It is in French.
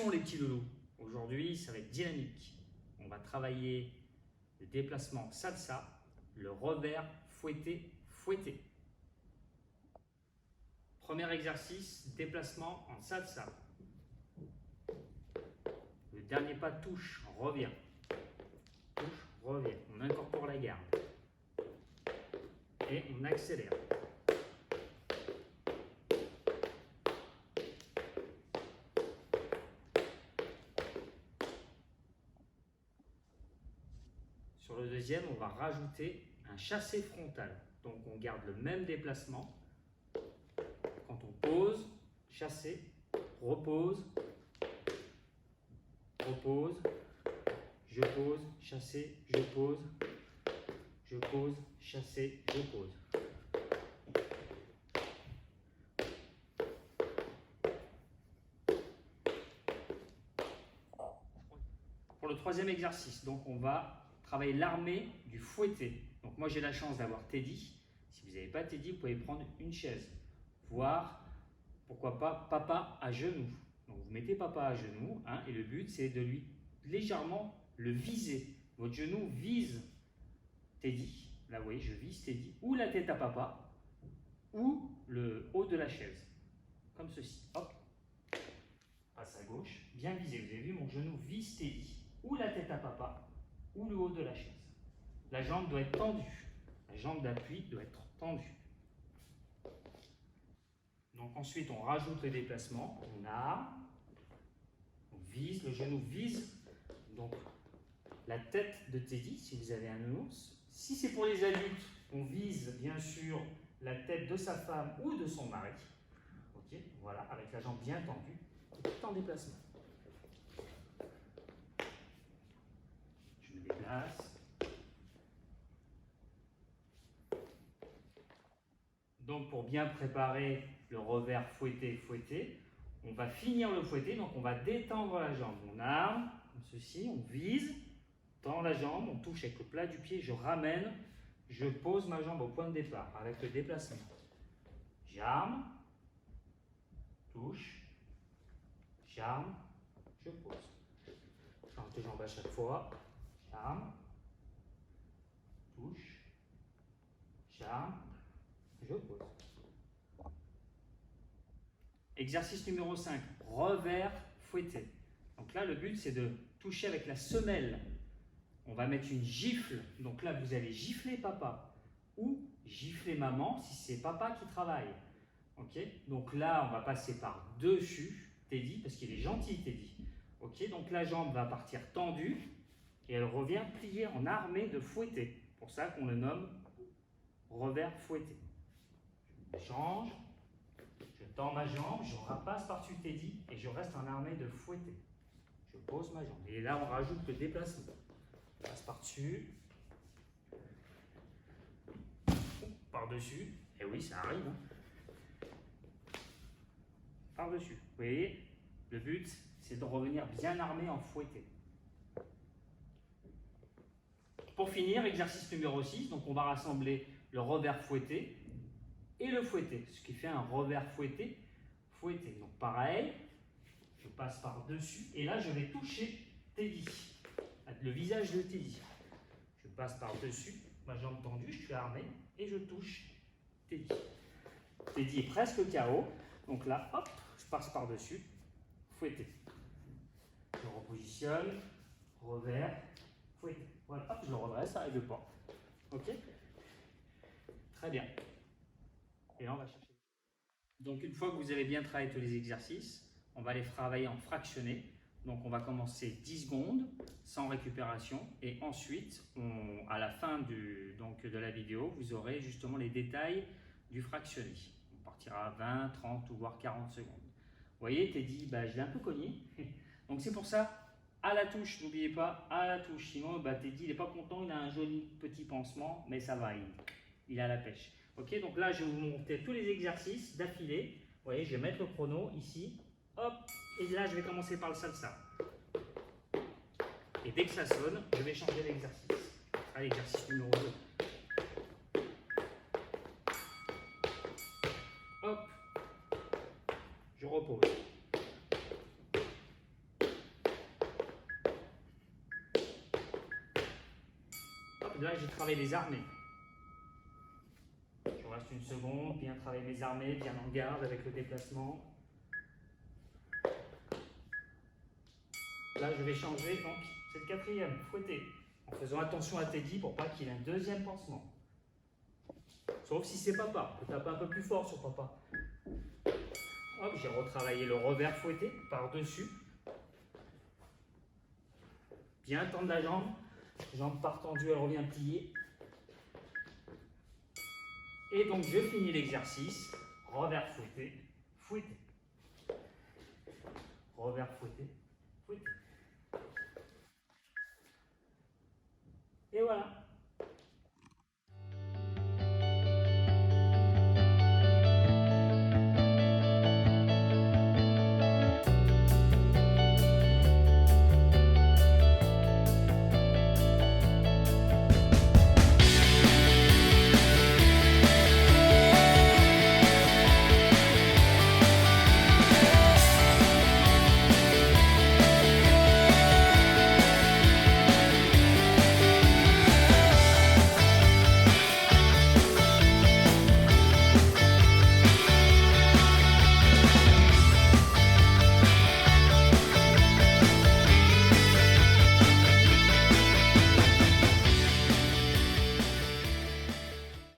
Attention les petits loulous, aujourd'hui ça va être dynamique. On va travailler le déplacement salsa, le revers fouetté fouetté. Premier exercice, déplacement en salsa. Le dernier pas touche, revient. Touche, revient. On incorpore la garde. Et on accélère. Sur le deuxième, on va rajouter un chassé frontal. Donc on garde le même déplacement. Quand on pose, chassé, repose, repose, je pose, chassé, je pose, chassé, je pose. Pour le troisième exercice, donc on va travailler l'armée du fouetté. Donc moi j'ai la chance d'avoir Teddy. Si vous n'avez pas Teddy, vous pouvez prendre une chaise, voire pourquoi pas papa à genoux. Donc vous mettez papa à genoux, hein, et le but c'est de lui légèrement le viser. Votre genou vise Teddy. Là vous voyez, je vise Teddy, ou la tête à papa, ou le haut de la chaise, comme ceci. Hop, passe à gauche, bien visé. Vous avez vu, mon genou vise Teddy, ou la tête à papa, ou le haut de la chaise. La jambe doit être tendue. La jambe d'appui doit être tendue. Donc ensuite, on rajoute le déplacement. On arme, on vise, le genou vise donc la tête de Teddy, si vous avez un nounours. Si c'est pour les adultes, on vise bien sûr la tête de sa femme ou de son mari. Ok, voilà, avec la jambe bien tendue, et tout en déplacement. Je me déplace. Donc pour bien préparer le revers fouetté fouetté, on va finir le fouetté, donc on va détendre la jambe. On arme, comme ceci, on vise, tend la jambe, on touche avec le plat du pied, je ramène, je pose ma jambe au point de départ avec le déplacement. J'arme, touche, j'arme, je pose. Change de jambe à chaque fois. J'arme, touche, j'arme, je pose. Exercice numéro 5, revers fouetté. Donc là, le but, c'est de toucher avec la semelle. On va mettre une gifle. Donc là, vous allez gifler papa ou gifler maman si c'est papa qui travaille. Ok? Donc là, on va passer par-dessus Teddy parce qu'il est gentil, Teddy. Ok? Donc la jambe va partir tendue et elle revient pliée en armée de fouetté. C'est pour ça qu'on le nomme revers fouetté. Je change. Je tends ma jambe, je repasse par-dessus Teddy et je reste en armée de fouetté. Je pose ma jambe. Et là, on rajoute le déplacement. On passe par-dessus. Par-dessus. Et oui, ça arrive. Hein. Par-dessus. Vous voyez, le but, c'est de revenir bien armé en fouetté. Pour finir, exercice numéro 6. Donc, on va rassembler le revers fouetté et le fouetté, ce qui fait un revers fouetté, fouetté. Donc pareil, je passe par-dessus et là je vais toucher Teddy, le visage de Teddy. Je passe par-dessus, ma jambe tendue, je suis armé et je touche Teddy. Teddy est presque KO, donc là, hop, je passe par-dessus, fouetté. Je repositionne, revers, fouetté. Voilà, hop, je le redresse, ça n'arrive pas. Ok? Très bien. Et là, on va chercher. Donc, une fois que vous avez bien travaillé tous les exercices, on va les travailler en fractionné. Donc, on va commencer 10 secondes sans récupération. Et ensuite, à la fin de la vidéo, vous aurez justement les détails du fractionné. On partira à 20, 30 ou voire 40 secondes. Vous voyez, Teddy, je l'ai un peu cogné. Donc, c'est pour ça, à la touche, n'oubliez pas, à la touche. Sinon, Teddy, il n'est pas content, il a un joli petit pansement, mais ça va, il a la pêche. Ok, donc là, je vais vous montrer tous les exercices d'affilée. Vous voyez, je vais mettre le chrono ici. Hop, et là, je vais commencer par le salsa. Et dès que ça sonne, je vais changer l'exercice. À l'exercice numéro 2. Hop, je repose. là j'ai travaillé les armées. Je reste une seconde, bien travailler mes armées, bien en garde avec le déplacement. Là je vais changer, donc c'est le quatrième, fouetter. En faisant attention à Teddy pour pas qu'il ait un deuxième pansement. Sauf si c'est papa, je peux taper un peu plus fort sur papa. Hop, j'ai retravaillé le revers fouetté par-dessus. Bien tendre la jambe part tendue, elle revient pliée. Et donc je finis l'exercice, revers fouetté, fouetté. Revers fouetté, fouetté. Et voilà.